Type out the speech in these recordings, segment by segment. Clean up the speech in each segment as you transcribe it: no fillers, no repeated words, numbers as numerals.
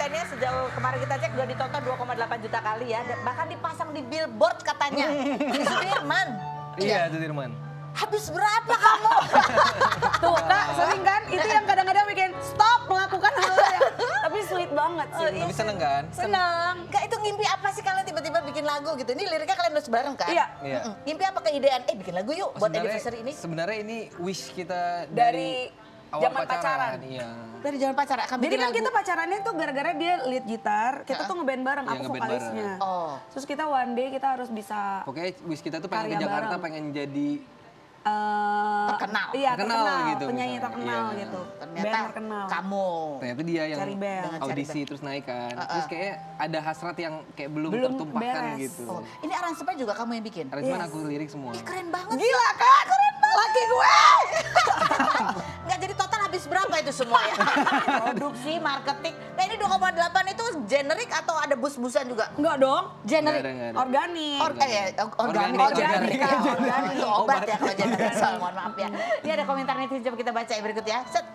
ini sejauh kemarin kita cek udah ditonton 2,8 juta kali ya. Bahkan dipasang di billboard katanya. Di Sudirman. Iya, Sudirman. Habis berapa kamu? Tuh Kak, sering kan? Itu yang kadang-kadang bikin stop melakukan hal yang tapi sweet banget sih. Tapi seneng kan? Senang. Enggak, itu ngimpi apa sih kalian tiba-tiba bikin lagu gitu? Ini liriknya kalian nulis bareng kan? Iya. Iya. Ngimpi apa keidean? Bikin lagu yuk buat anniversary ini. Sebenarnya ini wish kita Dari awal zaman pacaran. Iya. Dari zaman pacaran akan Jadi bikin kan lagu. kita pacarannya tuh gara-gara dia lead gitar, kita tuh ngeband bareng, Iya, aku ngeband vokalisnya. bareng. Oh. Terus kita one day kita harus bisa Pokoknya wish kita tuh pengen Karya ke Jakarta, bareng. pengen jadi Terkenal. Iya, Terkenal terkenal, gitu penyanyi misalnya. terkenal Iya. gitu. Ternyata Band terkenal. kamu. ternyata dia yang Cari band. Dengan cari audisi terus naik kan. Terus kayak ada hasrat yang kayak belum Belum tertumpahkan beres. gitu. Oh, ini aransemen juga kamu yang bikin? Aransemen aku lirik semua. Ih, keren banget. Gila Kak, keren banget. Laki gue. Nggak, jadi total habis berapa itu semua ya? Produksi, marketing. Nah ini 2,8 itu generik atau ada bus-busan juga? Enggak dong, Generik. Nggak ada. organik. Organik. Organik. Organik. Itu obat ya kalau generik. Soal, mohon maaf ya. Ini ada komentar netizen, coba kita baca yang berikut ya. Set.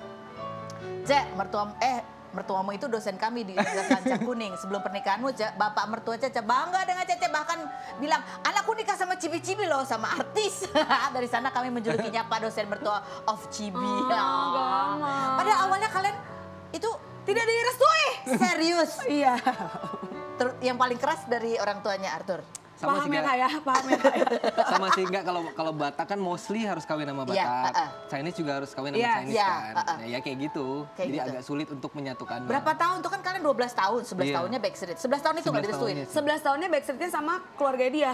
Mertuamu itu dosen kami di Universitas Lancang Kuning. Sebelum pernikahanmu, bapak mertua Cece bangga dengan Cece. Bahkan bilang, anakku nikah sama Cibi-Cibi loh, sama artis. Dari sana kami menjulukinya Pak Dosen Mertua of Cibi. gampang. Padahal awalnya kalian itu Tidak direstui. serius. Iya. Yang paling keras dari orang tuanya Arthur. Sama Paham sih ya Kak. Kak ya, paham ya Kak ya. Sama sih enggak, kalau Batak kan mostly harus kawin sama Batak. Iya, Chinese juga harus kawin sama Iya, Chinese iya, kan. Ya kayak gitu. Kayak Jadi gitu. agak sulit untuk menyatukannya. Berapa tahun tuh kan kalian 12 tahun, 11 Iya. tahunnya Backstreet. 11 tahun itu nggak 11 direstuin. tahunnya. 11 tahunnya backstreetnya sama keluarga dia.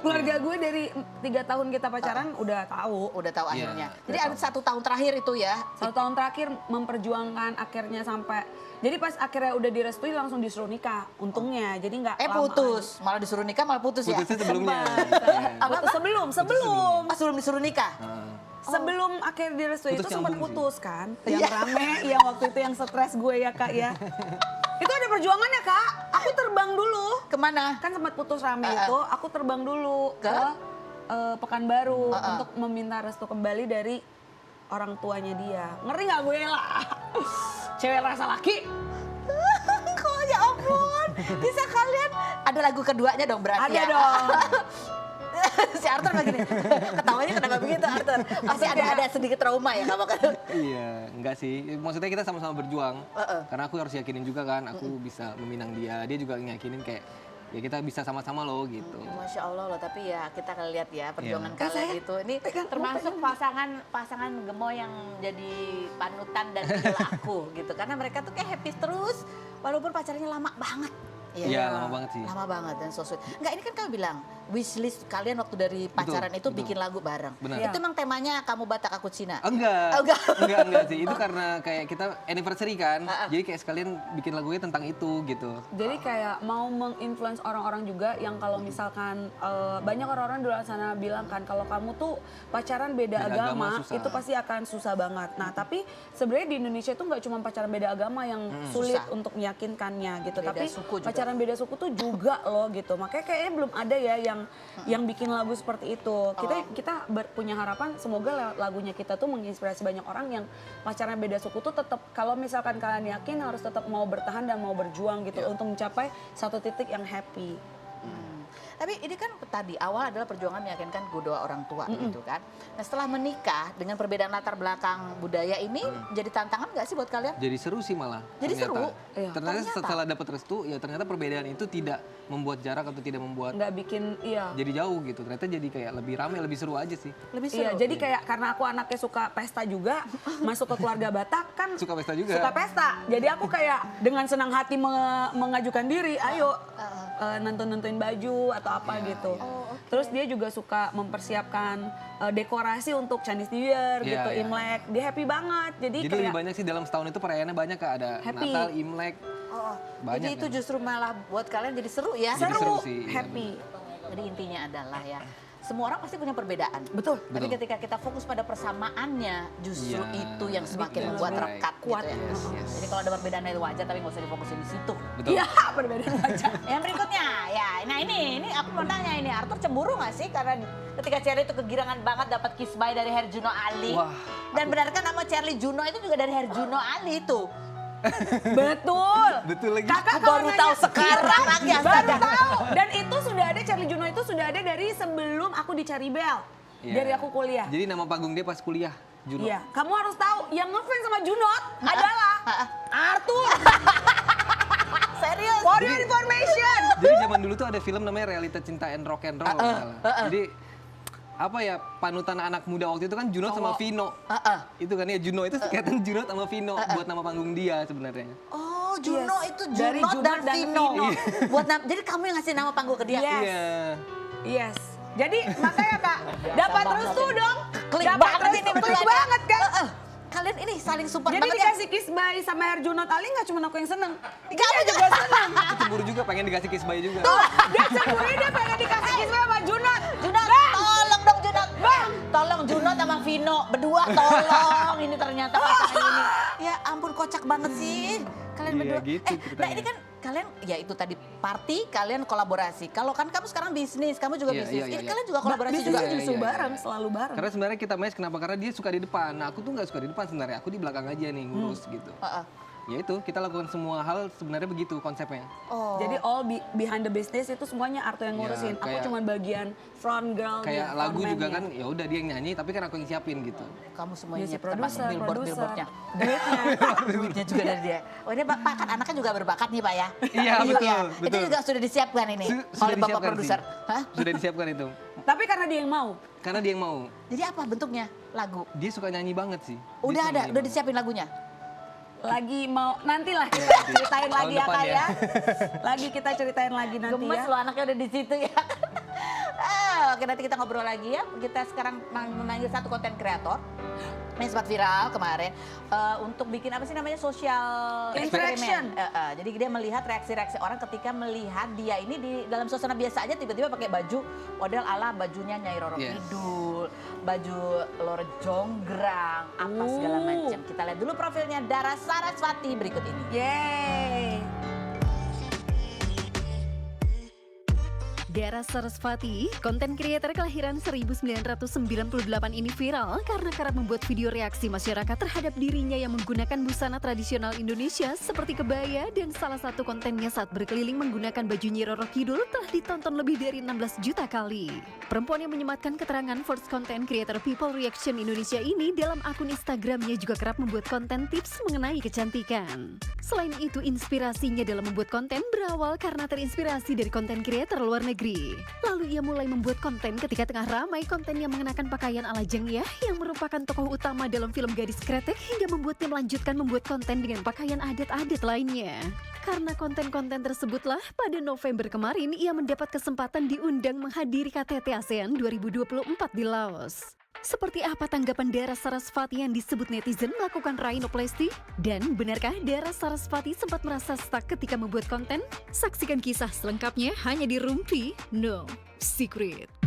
Keluarga gue dari 3 tahun kita pacaran udah tahu. Udah tahu Iya, akhirnya. udah Jadi ada 1 tahun terakhir itu ya. 1 tahun terakhir memperjuangkan akhirnya sampai. Jadi pas akhirnya udah direstui langsung disuruh nikah. Untungnya, jadi nggak lama. Putus. Malah disuruh nikah malah putus ya. Putusnya sebelumnya. Sebelum. Pas sebelum disuruh nikah. Sebelum akhir direstui itu Putus sempat nyambung sih. putus kan. Yang rame, yang waktu itu yang stres gue ya Kak ya. Itu ada perjuangannya Kak. Aku terbang dulu. Kemana? Kan sempat putus rame itu, aku terbang dulu ke Pekanbaru untuk meminta restu kembali dari orang tuanya dia. Ngeri nggak gue lah? Cewek rasa laki. Kok ya ampun. Bisa kalian ada lagu keduanya dong berarti Ada ya? dong. Si Arthur begini. Ketawanya kenapa begitu Arthur? Pasti ada sedikit trauma ya kamu kan? Iya, enggak sih. Maksudnya kita sama-sama berjuang. Karena aku harus yakinin juga kan, aku bisa meminang dia. Dia juga ngiyakinin kayak, ya kita bisa sama-sama loh gitu. Masya Allah loh, tapi ya kita akan lihat ya perjuangan Iya. kalian itu. Ini termasuk pasangan gemoy yang jadi panutan dan idola aku gitu. Karena mereka tuh kayak happy terus, walaupun pacarnya lama banget. Iya, lama banget sih. Lama banget dan so sweet. Enggak, ini kan kamu bilang wishlist kalian waktu dari pacaran itu betul. bikin lagu bareng. Benar. Itu emang temanya kamu Batak aku Cina. Enggak. Oh, enggak. enggak sih. Itu karena kayak kita anniversary kan. Jadi kayak sekalian bikin lagunya tentang itu gitu. Jadi kayak mau menginfluence orang-orang juga yang kalau misalkan banyak orang-orang di luar sana bilang kan kalau kamu tuh pacaran beda Beda agama agama susah. itu pasti akan susah banget. Nah tapi sebenarnya di Indonesia tuh nggak cuma pacaran beda agama yang sulit Susah. untuk meyakinkannya gitu. Beda Tapi suku juga. pacaran beda suku tuh juga loh gitu. Makanya kayaknya belum ada ya yang bikin lagu seperti itu. Kita punya harapan semoga lewat lagunya kita tuh menginspirasi banyak orang yang pacaran beda suku tuh tetap kalau misalkan kalian yakin harus tetap mau bertahan dan mau berjuang gitu untuk mencapai satu titik yang happy. Tapi ini kan tadi awal adalah perjuangan meyakinkan kedua orang tua gitu kan. Nah setelah menikah dengan perbedaan latar belakang budaya ini jadi tantangan nggak sih buat kalian? Jadi seru sih malah. Jadi ternyata. seru? Iya. Ternyata Ternyata. setelah dapat restu, ya ternyata perbedaan itu tidak membuat jarak atau tidak membuat Nggak bikin, iya. jadi jauh gitu. Ternyata jadi kayak lebih ramai, lebih seru aja sih. Lebih seru. Iya, jadi kayak karena aku anaknya suka pesta juga, masuk ke keluarga Batak kan Suka pesta juga. Suka pesta. Jadi aku kayak dengan senang hati mengajukan diri, ayo nentuin baju atau apa gitu. Terus dia juga suka mempersiapkan dekorasi untuk Chinese New Year Iya, gitu, iya. Imlek. Dia happy banget. Jadi Jadi kayak lebih banyak sih dalam setahun itu perayaannya banyak Kak. Ada Happy. Natal, Imlek. Banyak jadi itu kan. justru malah buat kalian jadi seru ya. Jadi seru seru, sih, iya, happy. Jadi intinya adalah ya, semua orang pasti punya perbedaan. Betul. Tapi ketika kita fokus pada persamaannya, justru Iya, itu yang semakin that's membuat right. rekat Kuat. gitu ya. Yes, yes. Jadi kalau ada perbedaan itu wajar, tapi nggak usah difokusin di situ. Betul. Iya, perbedaan wajah. Yang berikutnya, ya, nah ini aku mau tanya ini, Arthur cemburu nggak sih karena ketika Cherly itu kegirangan banget dapat kiss bye dari Herjuno Ali. Wah, Dan benarkah nama Cherly Juno itu juga dari Herjuno Ali itu? Betul. Betul lagi. Kakak Aku baru kalau tahu nanya- sekarang lagi Baru astaga. tahu. Dan itu sudah ada, Charlie Juno itu sudah ada dari sebelum aku di Caribel. Iya. Dari aku kuliah. Jadi nama panggung dia pas kuliah, Juno. Iya, kamu harus tahu yang ngefans sama Junot adalah Arthur. Serius? For your information. Jadi zaman dulu tuh ada film namanya Realita Cinta and Rock and Roll. kalau nggak salah. Jadi apa ya, panutan anak muda waktu itu kan Junot sama Vino. Itu kan ya, Juno itu sekatan Junot sama Vino buat nama panggung dia sebenarnya. Oh, Juno Yes. itu Dari Junot dan Junot dan Vino. Vino. Buat jadi kamu yang ngasih nama panggung ke dia. Yes. Iya. Yes. Jadi makanya Kak, dapat banget restu ini. dong. Klik Dapat banget restu, ini klik berdua. banget kan. Kalian ini saling support Jadi banget ya. dikasih kiss bye sama Herjunot Ali nggak cuma aku yang seneng. Kamu juga seneng. Aku cemburu juga, pengen dikasih kiss bye juga. Dia cemburu, dia pengen dikasih kiss bye sama Junot. Junot, tolong dong Junot. Tolong Junot sama Vino berdua tolong. Ini ternyata pasangan ini. Ya ampun, kocak banget sih kalian Iya, berdua. gitu Nah ceritanya. ini kan kalian ya itu tadi party, kalian kolaborasi. Kalau kan kamu sekarang bisnis, kamu juga Iya, bisnis. iya, Ini iya. kalian juga kolaborasi Bisnisnya juga. Iya, justru iya, bareng, iya. selalu bareng. Karena sebenarnya kita match kenapa? Karena dia suka di depan. Nah, aku tuh nggak suka di depan sebenarnya. Aku di belakang aja nih ngurus gitu. Ya itu, kita lakukan semua hal sebenarnya begitu konsepnya. Oh. Jadi all behind the business itu semuanya Arto yang Ya, ngurusin. Aku kayak- cuma bagian front girl. Kayak lagu juga kan, ya udah dia yang nyanyi, tapi kan aku yang siapin gitu. Kamu semuanya Music termasuk producer, billboardnya. duitnya. Duitnya juga dari dia. Oh ini Bapak kan anaknya juga berbakat nih Pak ya? Iya, Itu betul, ya. Itu betul. juga sudah disiapkan ini Sudah oleh Bapak disiapkan produser. sih. Hah? Sudah disiapkan itu. Tapi karena dia yang mau. Karena dia yang mau. Jadi apa bentuknya lagu? Dia suka nyanyi banget sih. Dia Udah suka ada, nyanyi udah banget. disiapin lagunya? Lagi mau, nantilah kita ceritain Tahun lagi ya depan Kak ya. ya. Lagi kita ceritain lagi nanti Gemes ya. lo anaknya udah di situ ya. Oke nanti kita ngobrol lagi ya. Kita sekarang memanggil satu konten kreator yang sempat viral kemarin untuk bikin apa sih namanya social Interaction. eksperimen. Jadi dia melihat reaksi-reaksi orang ketika melihat dia ini di dalam suasana biasa aja tiba-tiba pakai baju model ala bajunya Nyai Roro Yes. Kidul, baju Lore Jonggrang, apa segala macam. Kita lihat dulu profilnya Dara Sarasvati berikut ini. Yeay. Dara Sarasvati, konten kreator kelahiran 1998 ini viral karena kerap membuat video reaksi masyarakat terhadap dirinya yang menggunakan busana tradisional Indonesia seperti kebaya, dan salah satu kontennya saat berkeliling menggunakan baju Nyi Roro Kidul telah ditonton lebih dari 16 juta kali. Perempuan yang menyematkan keterangan First Content Creator People Reaction Indonesia ini dalam akun Instagramnya juga kerap membuat konten tips mengenai kecantikan. Selain itu, inspirasinya dalam membuat konten berawal karena terinspirasi dari konten kreator luar negeri. Lalu ia mulai membuat konten ketika tengah ramai konten yang mengenakan pakaian ala Jengyah yang merupakan tokoh utama dalam film Gadis Kretek, hingga membuatnya melanjutkan membuat konten dengan pakaian adat-adat lainnya. Karena konten-konten tersebutlah, pada November kemarin ia mendapat kesempatan diundang menghadiri KTT ASEAN 2024 di Laos. Seperti apa tanggapan Dara Sarasvati yang disebut netizen melakukan rhinoplasty? Dan benarkah Dara Sarasvati sempat merasa stuck ketika membuat konten? Saksikan kisah selengkapnya hanya di Rumpi No Secret.